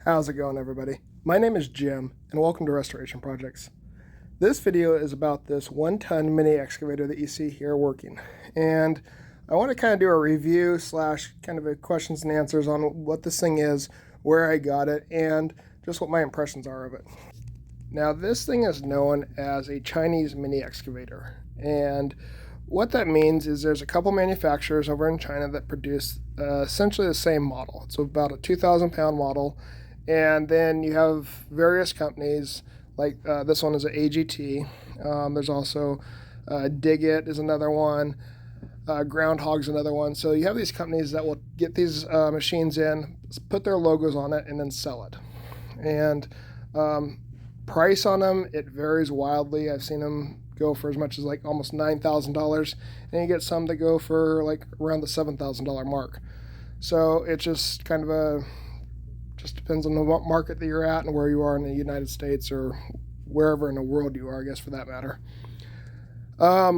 How's it going, everybody? My name is Jim, and welcome to Restoration Projects. This video is about this 1-ton mini excavator that you see here working, and I want to kind of do a review slash kind of a questions and answers on what this thing is, where I got it, and just what my impressions are of it. Now, this thing is known as a Chinese mini excavator, and what that means is there's a couple manufacturers over in China that produce essentially the same model. It's about a 2,000-pound model, and then you have various companies like this one is an AGT. There's also Dig It is another one. Groundhog's another one. So you have these companies that will get these machines in, put their logos on it, and then sell it. And price on them, it varies wildly. I've seen them go for as much as like almost $9,000, and you get some that go for like around the $7,000 mark. So it just kind of just depends on the market that you're at and where you are in the United States or wherever in the world you are, I guess, for that matter. A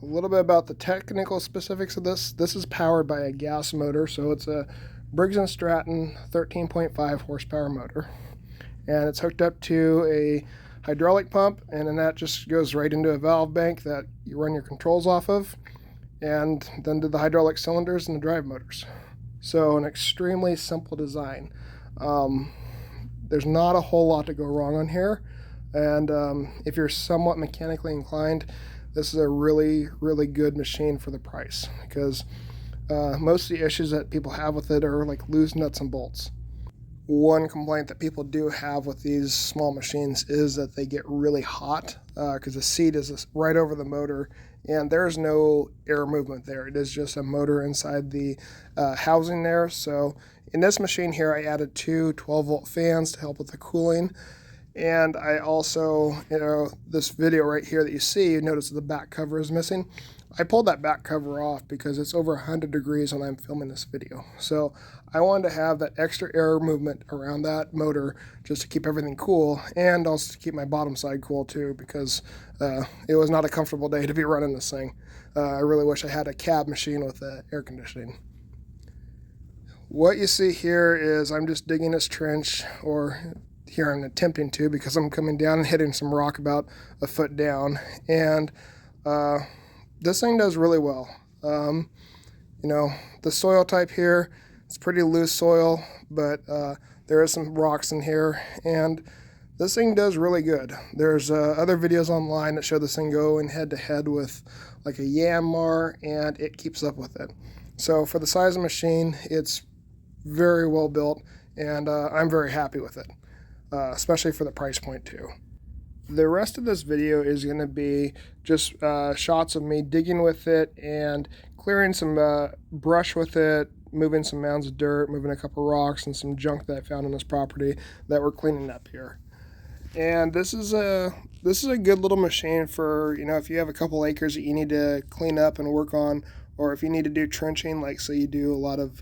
little bit about the technical specifics of this. This is powered by a gas motor, so it's a Briggs & Stratton 13.5 horsepower motor, and it's hooked up to a hydraulic pump, and then that just goes right into a valve bank that you run your controls off of, and then to the hydraulic cylinders and the drive motors. So an extremely simple design. There's not a whole lot to go wrong on here, and if you're somewhat mechanically inclined, this is a really good machine for the price, because most of the issues that people have with it are like loose nuts and bolts. One complaint that people do have with these small machines is that they get really hot because the seat is right over the motor, and there's no air movement there. It is just a motor inside the housing there. So in this machine here, I added two 12-volt fans to help with the cooling. And I also, this video right here that you see, you notice the back cover is missing. I pulled that back cover off because it's over 100 degrees when I'm filming this video. So I wanted to have that extra air movement around that motor just to keep everything cool, and also to keep my bottom side cool too, because it was not a comfortable day to be running this thing. I really wish I had a cab machine with air conditioning. What you see here is I'm just digging this trench, or here I'm attempting to, because I'm coming down and hitting some rock about a foot down, and this thing does really well. The soil type here, it's pretty loose soil, but there is some rocks in here, and this thing does really good. There's other videos online that show this thing going head to head with like a Yanmar, and it keeps up with it. So for the size of machine, it's very well built, and I'm very happy with it, especially for the price point too. The rest of this video is going to be just shots of me digging with it and clearing some brush with it, moving some mounds of dirt, moving a couple rocks and some junk that I found on this property that we're cleaning up here. And this is a good little machine for, if you have a couple acres that you need to clean up and work on, or if you need to do trenching, like say you do a lot of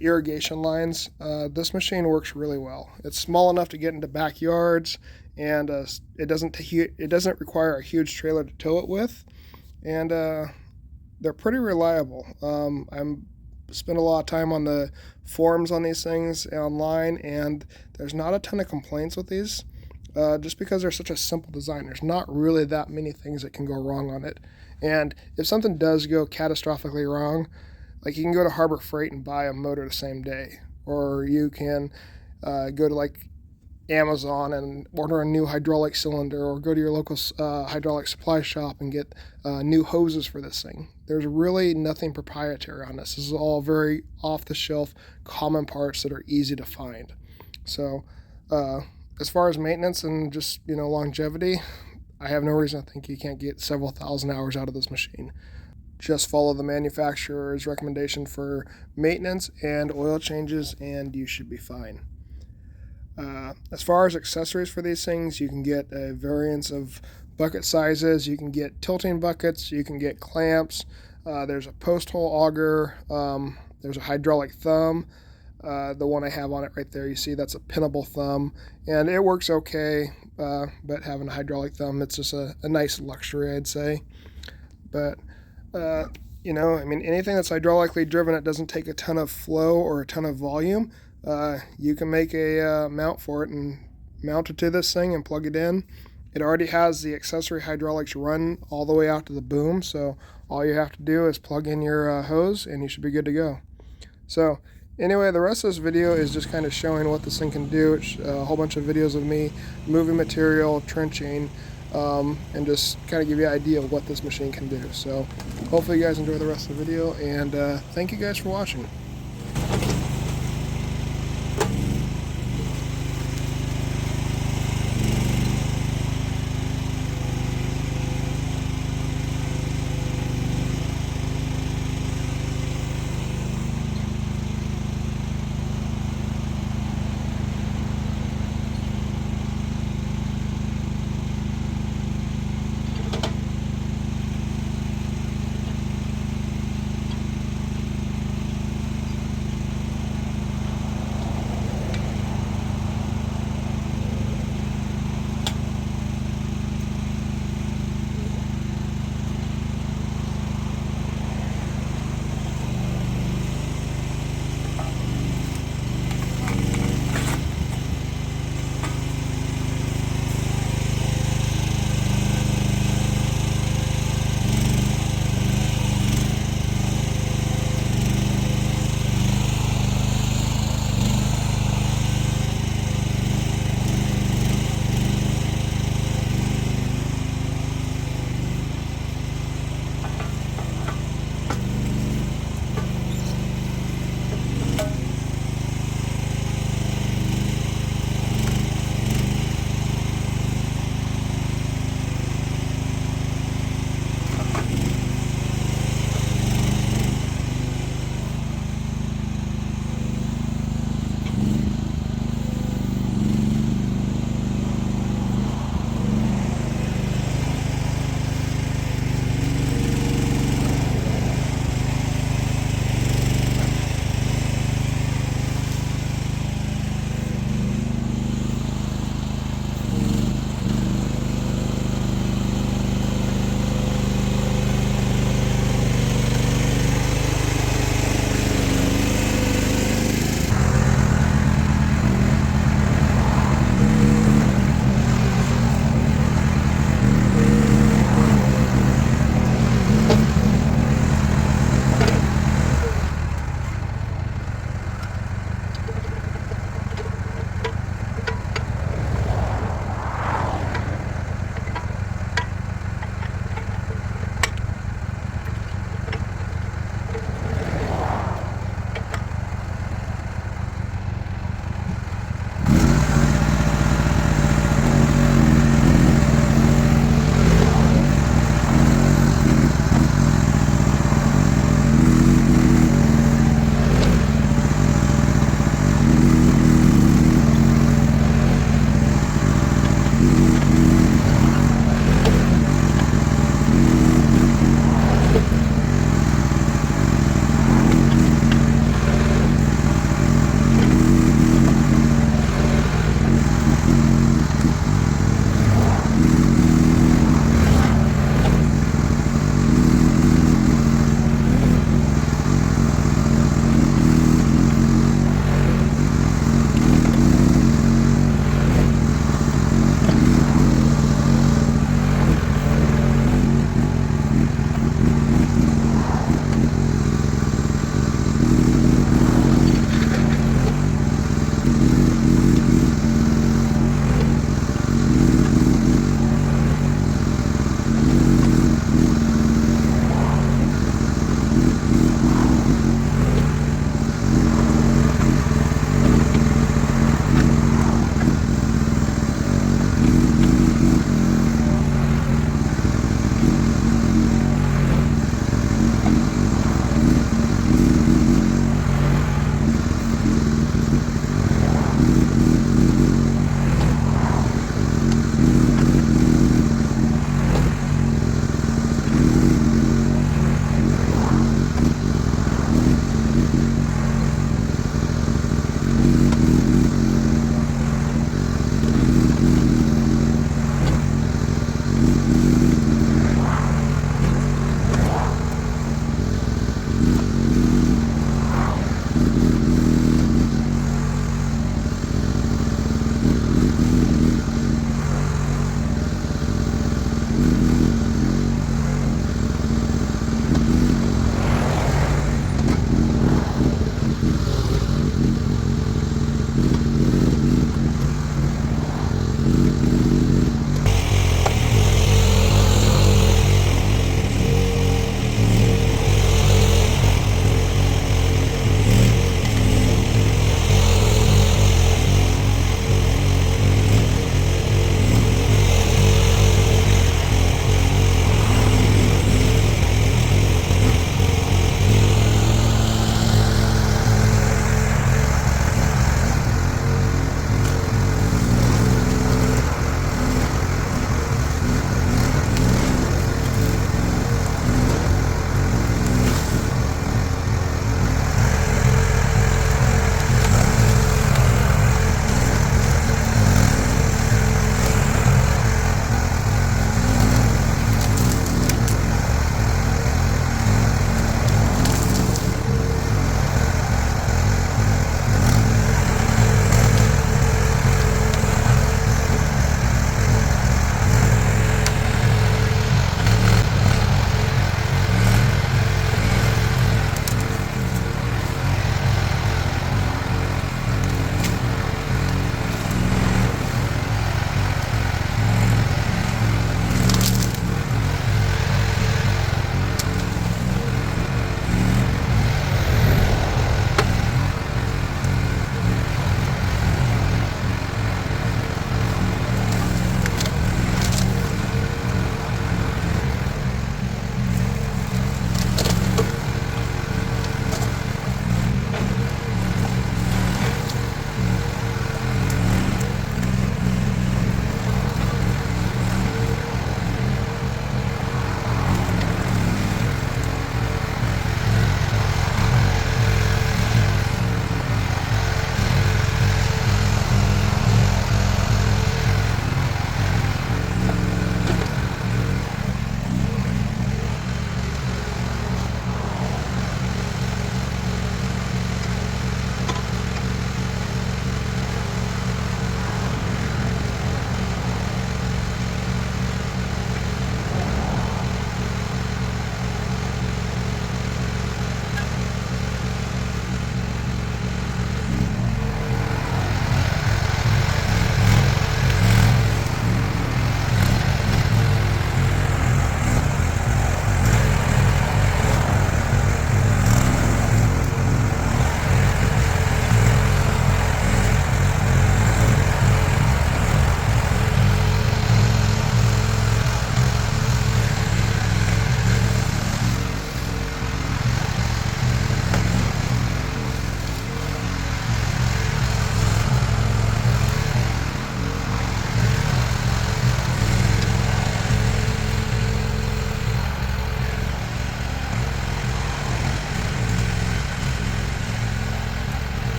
irrigation lines. This machine works really well. It's small enough to get into backyards, and it doesn't require a huge trailer to tow it with, and they're pretty reliable. I'm spent a lot of time on the forums on these things online, and there's not a ton of complaints with these, just because they're such a simple design. There's not really that many things that can go wrong on it, and if something does go catastrophically wrong, like you can go to Harbor Freight and buy a motor the same day, or you can go to like Amazon and order a new hydraulic cylinder, or go to your local hydraulic supply shop and get new hoses for this thing. There's really nothing proprietary on this. This is all very off-the-shelf, common parts that are easy to find. So as far as maintenance and just longevity, I have no reason to think you can't get several thousand hours out of this machine. Just follow the manufacturer's recommendation for maintenance and oil changes, and you should be fine. As far as accessories for these things, you can get a variance of bucket sizes. You can get tilting buckets. You can get clamps. There's a post hole auger. There's a hydraulic thumb. The one I have on it right there, you see that's a pinnable thumb, and it works okay, but having a hydraulic thumb, it's just a nice luxury, I'd say. But anything that's hydraulically driven, it doesn't take a ton of flow or a ton of volume. you can make a mount for it and mount it to this thing and plug it in. It already has the accessory hydraulics run all the way out to the boom, so all you have to do is plug in your hose and you should be good to go. So anyway, the rest of this video is just kind of showing what this thing can do. It's a whole bunch of videos of me moving material, trenching, and just kind of give you an idea of what this machine can do. So hopefully you guys enjoy the rest of the video, and thank you guys for watching.